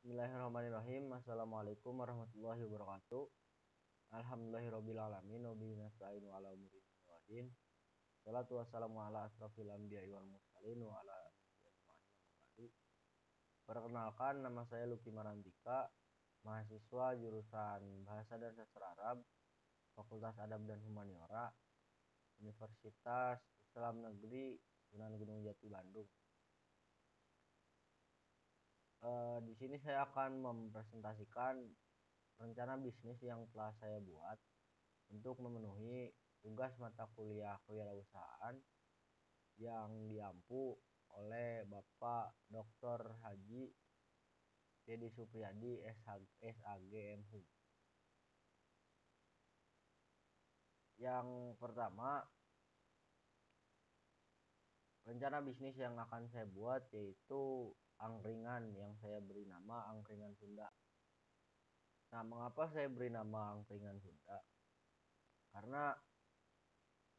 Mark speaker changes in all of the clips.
Speaker 1: Bismillahirrahmanirrahim. Assalamualaikum warahmatullahi wabarakatuh. Alhamdulillahirabbil alamin wa bihi nasta'inu ala umuri dunya waddin. Shalatu wassalamu ala asrofil anbiya'i wal mursalin wa ala alihi ajmain. Perkenalkan, nama saya Lucky Marandika, mahasiswa jurusan Bahasa dan Sastra Arab, Fakultas Adab dan Humaniora, Universitas Islam Negeri Sunan Gunung Jati Bandung. Di sini saya akan mempresentasikan rencana bisnis yang telah saya buat untuk memenuhi tugas mata kuliah kewirausahaan yang diampu oleh Bapak Dr. Haji Dedi Supriyadi SAGMHU. Yang pertama, rencana bisnis yang akan saya buat yaitu angkringan yang saya beri nama Angkringan Sunda. Nah, mengapa saya beri nama Angkringan Sunda? Karena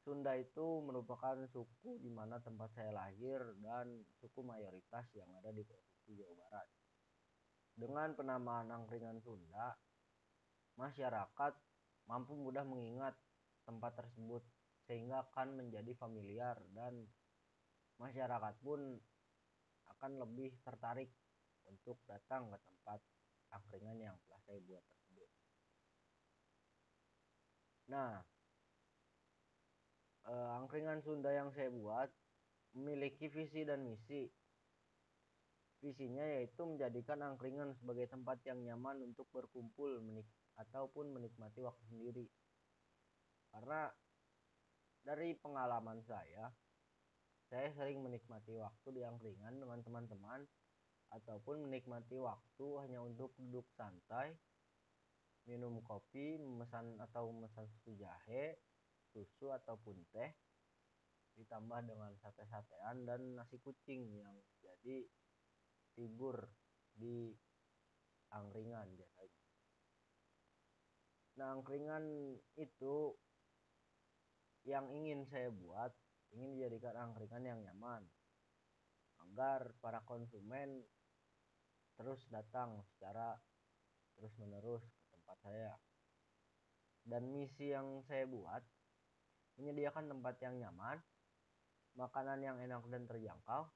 Speaker 1: Sunda itu merupakan suku di mana tempat saya lahir dan suku mayoritas yang ada di Provinsi Jawa Barat. Dengan penamaan Angkringan Sunda, masyarakat mampu mudah mengingat tempat tersebut sehingga akan menjadi familiar dan masyarakat pun akan lebih tertarik untuk datang ke tempat angkringan yang telah saya buat tersebut. Nah, angkringan Sunda yang saya buat memiliki visi dan misi. Visinya yaitu menjadikan angkringan sebagai tempat yang nyaman untuk berkumpul ataupun menikmati waktu sendiri. Karena dari pengalaman saya sering menikmati waktu di angkringan dengan teman-teman ataupun menikmati waktu hanya untuk duduk santai, minum kopi, memesan susu jahe, susu ataupun teh, ditambah dengan sate-satean dan nasi kucing yang jadi figur di angkringan biasanya. Nah, angkringan itu yang ingin saya buat, ingin dijadikan angkringan yang nyaman agar para konsumen terus datang secara terus-menerus ke tempat saya. Dan misi yang saya buat menyediakan tempat yang nyaman, makanan yang enak dan terjangkau,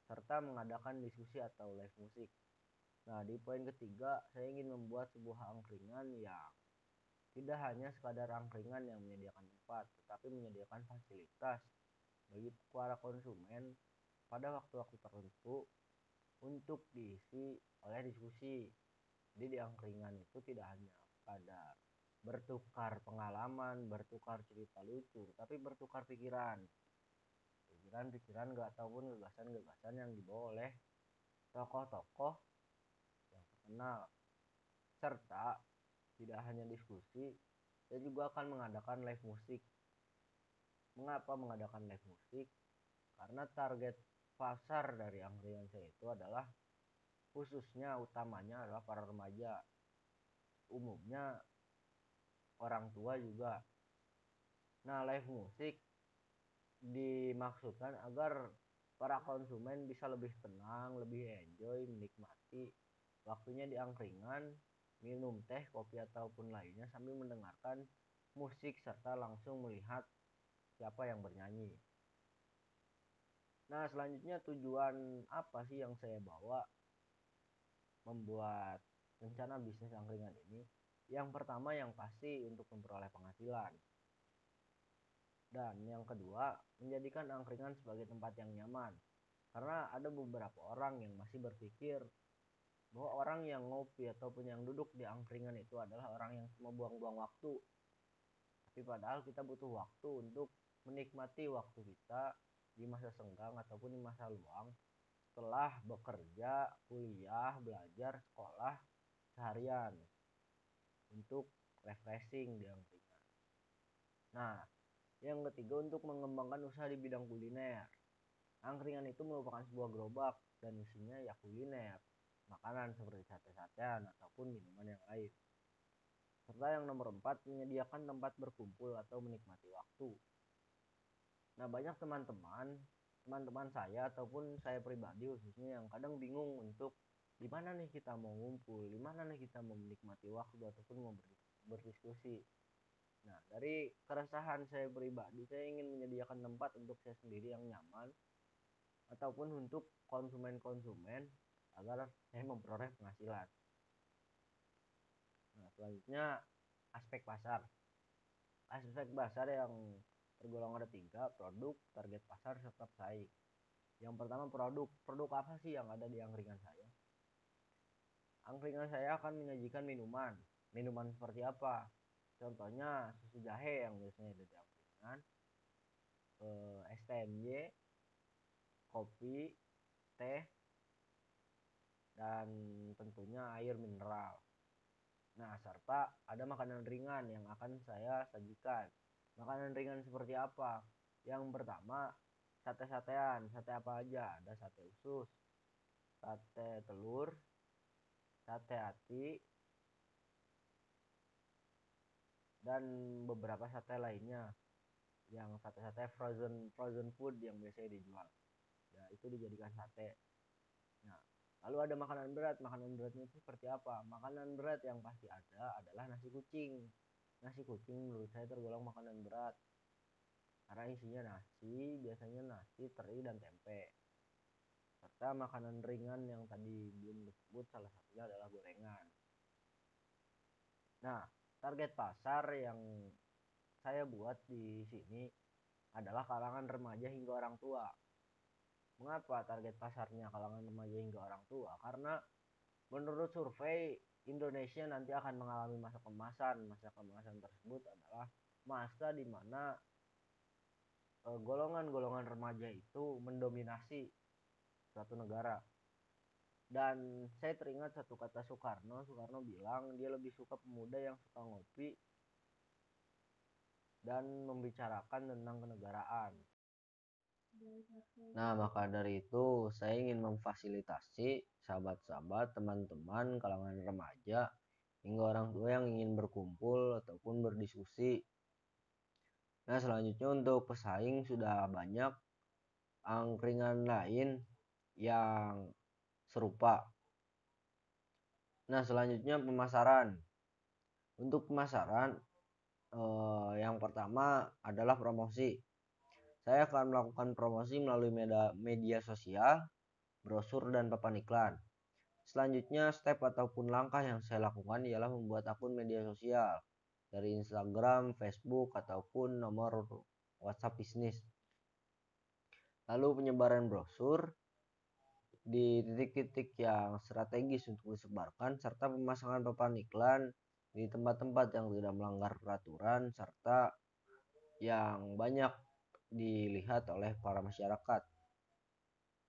Speaker 1: serta mengadakan diskusi atau live musik. Nah, di poin ketiga, saya ingin membuat sebuah angkringan yang tidak hanya sekadar angkringan yang menyediakan tempat, tetapi menyediakan fasilitas bagi para konsumen pada waktu-waktu tertentu untuk diisi oleh diskusi. Jadi di angkringan itu tidak hanya pada bertukar pengalaman, bertukar cerita lucu, tapi bertukar pikiran ataupun gagasan-gagasan yang dibawa oleh tokoh-tokoh yang terkenal. Serta tidak hanya diskusi, saya juga akan mengadakan live musik. Mengapa mengadakan live musik? Karena target pasar dari angkringan saya itu adalah khususnya utamanya adalah para remaja. Umumnya orang tua juga. Nah, live musik dimaksudkan agar para konsumen bisa lebih tenang, lebih enjoy, menikmati waktunya di angkringan, minum teh, kopi ataupun lainnya sambil mendengarkan musik serta langsung melihat siapa yang bernyanyi. Nah, selanjutnya tujuan apa sih yang saya bawa membuat rencana bisnis angkringan ini? Yang pertama yang pasti untuk memperoleh penghasilan. Dan yang kedua, menjadikan angkringan sebagai tempat yang nyaman. Karena ada beberapa orang yang masih berpikir bahwa orang yang ngopi ataupun yang duduk di angkringan itu adalah orang yang cuma buang-buang waktu. Tapi padahal kita butuh waktu untuk menikmati waktu kita di masa senggang ataupun di masa luang setelah bekerja, kuliah, belajar, sekolah seharian untuk refreshing di angkringan. Nah, yang ketiga untuk mengembangkan usaha di bidang kuliner. Angkringan itu merupakan sebuah gerobak dan isinya ya kuliner, makanan seperti sate-satean ataupun minuman yang lain. Serta yang nomor 4, menyediakan tempat berkumpul atau menikmati waktu. Nah, banyak teman-teman saya ataupun saya pribadi khususnya yang kadang bingung untuk di mana nih kita mau ngumpul, di mana nih kita mau menikmati waktu ataupun mau berdiskusi. Nah, dari keresahan saya pribadi, saya ingin menyediakan tempat untuk saya sendiri yang nyaman ataupun untuk konsumen-konsumen agar saya memperoleh penghasilan. Nah, selanjutnya aspek pasar. Aspek pasar yang tergolong ada 3: produk, target pasar, serta pesaing. Yang pertama produk. Produk apa sih yang ada di angkringan saya? Angkringan saya akan menyajikan minuman. Minuman seperti apa? Contohnya susu jahe yang biasanya ada di angkringan, STMJ, kopi, teh, dan tentunya air mineral. Nah, serta ada makanan ringan yang akan saya sajikan. Makanan ringan seperti apa? Yang pertama, sate-satean. Sate apa aja? Ada sate usus, sate telur, sate hati, dan beberapa sate lainnya. Yang sate-sate frozen food yang biasanya dijual. Ya, itu dijadikan sate. Nah, lalu ada makanan berat. Makanan beratnya itu seperti apa? Makanan berat yang pasti ada adalah nasi kucing. Nasi kucing menurut saya tergolong makanan berat karena isinya nasi, biasanya nasi, teri, dan tempe. Serta makanan ringan yang tadi belum disebut, salah satunya adalah gorengan. Nah, target pasar yang saya buat di sini adalah kalangan remaja hingga orang tua. Mengapa target pasarnya kalangan remaja hingga orang tua? Karena menurut survei, Indonesia nanti akan mengalami masa kemasan. Masa kemasan tersebut adalah masa di mana golongan-golongan remaja itu mendominasi suatu negara. Dan saya teringat satu kata Soekarno. Soekarno bilang dia lebih suka pemuda yang suka ngopi dan membicarakan tentang kenegaraan. Nah, maka dari itu saya ingin memfasilitasi sahabat-sahabat, teman-teman, kalangan remaja, hingga orang tua yang ingin berkumpul ataupun berdiskusi. Nah, selanjutnya untuk pesaing sudah banyak angkringan lain yang serupa. Nah, selanjutnya pemasaran. Untuk pemasaran, yang pertama adalah promosi. Saya akan melakukan promosi melalui media sosial, brosur, dan papan iklan. Selanjutnya, step ataupun langkah yang saya lakukan ialah membuat akun media sosial dari Instagram, Facebook, ataupun nomor WhatsApp bisnis. Lalu penyebaran brosur di titik-titik yang strategis untuk disebarkan, serta pemasangan papan iklan di tempat-tempat yang tidak melanggar peraturan, serta yang banyak dilihat oleh para masyarakat.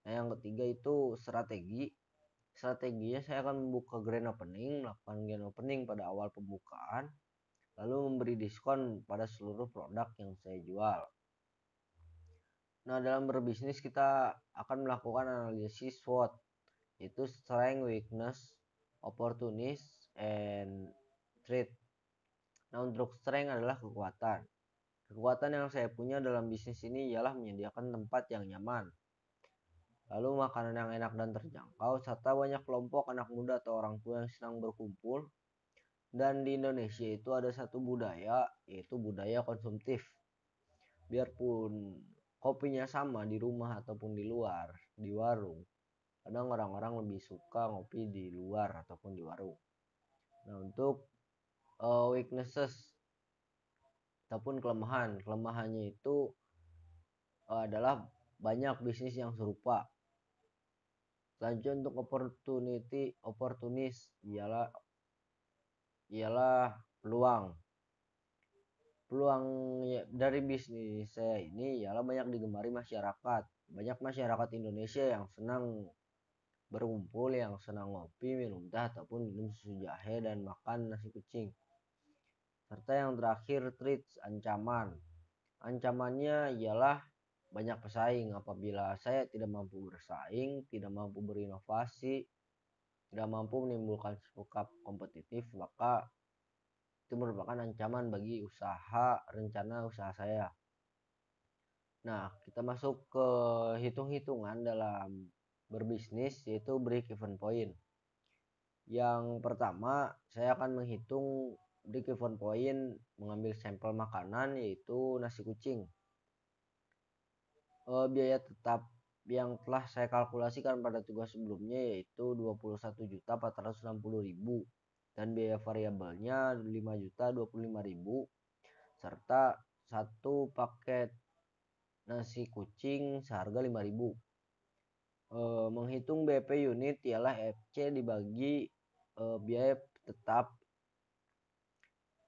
Speaker 1: Nah, yang ketiga itu strategi. Strateginya saya akan membuka grand opening, melakukan grand opening pada awal pembukaan, lalu memberi diskon pada seluruh produk yang saya jual. Nah, dalam berbisnis kita akan melakukan analisis SWOT, yaitu strength, weakness, opportunities, and threat. Nah, untuk strength adalah kekuatan. Kekuatan yang saya punya dalam bisnis ini ialah menyediakan tempat yang nyaman, lalu makanan yang enak dan terjangkau, serta banyak kelompok anak muda atau orang tua yang sedang berkumpul. Dan di Indonesia itu ada satu budaya, yaitu budaya konsumtif. Biarpun kopinya sama di rumah ataupun di luar, di warung, kadang orang-orang lebih suka ngopi di luar ataupun di warung. Nah, untuk weaknesses ataupun kelemahannya itu adalah banyak bisnis yang serupa. Selanjutnya untuk opportunis ialah peluang. Peluang dari bisnis saya ini ialah banyak digemari masyarakat. Banyak masyarakat Indonesia yang senang berkumpul, yang senang ngopi, minum teh, ataupun minum susu jahe dan makan nasi kucing. Serta yang terakhir, threats, ancaman. Ancamannya ialah banyak pesaing. Apabila saya tidak mampu bersaing, tidak mampu berinovasi, tidak mampu menimbulkan sikap kompetitif, maka itu merupakan ancaman bagi rencana usaha saya. Nah, kita masuk ke hitung-hitungan dalam berbisnis, yaitu break even point. Yang pertama, saya akan menghitung break even point mengambil sampel makanan yaitu nasi kucing. Biaya tetap yang telah saya kalkulasikan pada tugas sebelumnya yaitu 21.460.000 dan biaya variabelnya 5.025.000 serta satu paket nasi kucing seharga 5.000. Menghitung BP unit ialah FC dibagi biaya tetap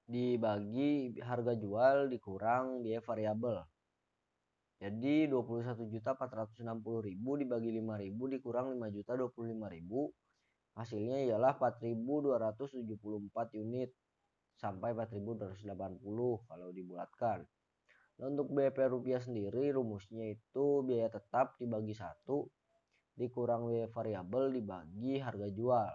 Speaker 1: dibagi harga jual dikurang biaya variabel. Jadi 21.460.000 dibagi 5.000 dikurang 5.025.000 hasilnya ialah 4.274 unit sampai 4.280 kalau dibulatkan. Nah, untuk BP rupiah sendiri rumusnya itu biaya tetap dibagi 1 dikurang biaya variabel dibagi harga jual.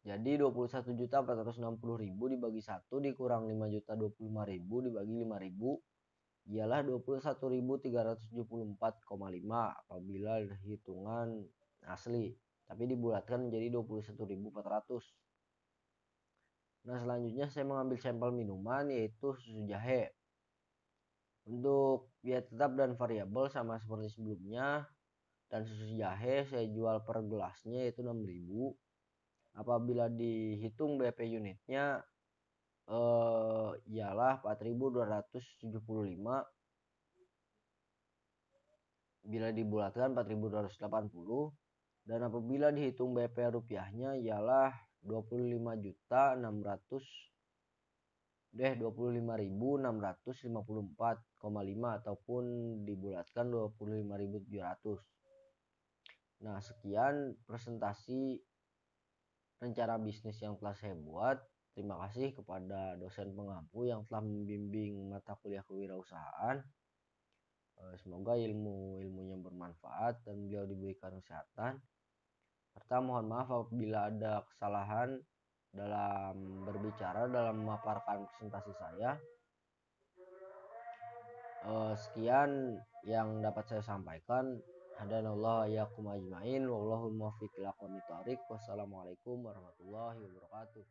Speaker 1: Jadi 21.460.000 dibagi 1 dikurang 5.025.000 dibagi 5.000 ialah 21.374,5 apabila hitungan asli, tapi dibulatkan menjadi 21.400. Nah, selanjutnya saya mengambil sampel minuman yaitu susu jahe. Untuk biaya tetap dan variabel sama seperti sebelumnya, dan susu jahe saya jual per gelasnya yaitu 6.000. Apabila dihitung BP unitnya ialah 4.275. Bila dibulatkan 4.280 dan apabila dihitung BP rupiahnya ialah 25.654,5 ataupun dibulatkan 25.700. Nah, sekian presentasi rencana bisnis yang telah saya buat. Terima kasih kepada dosen pengampu yang telah membimbing mata kuliah kewirausahaan. Semoga ilmunya bermanfaat dan beliau diberikan kesehatan. Serta mohon maaf apabila ada kesalahan dalam berbicara, dalam memaparkan presentasi saya. Sekian yang dapat saya sampaikan. Hadanallahu iyyakum ajmain. Wallahul muwaffiq ila aqwamit thoriq. Wassalamualaikum warahmatullahi wabarakatuh.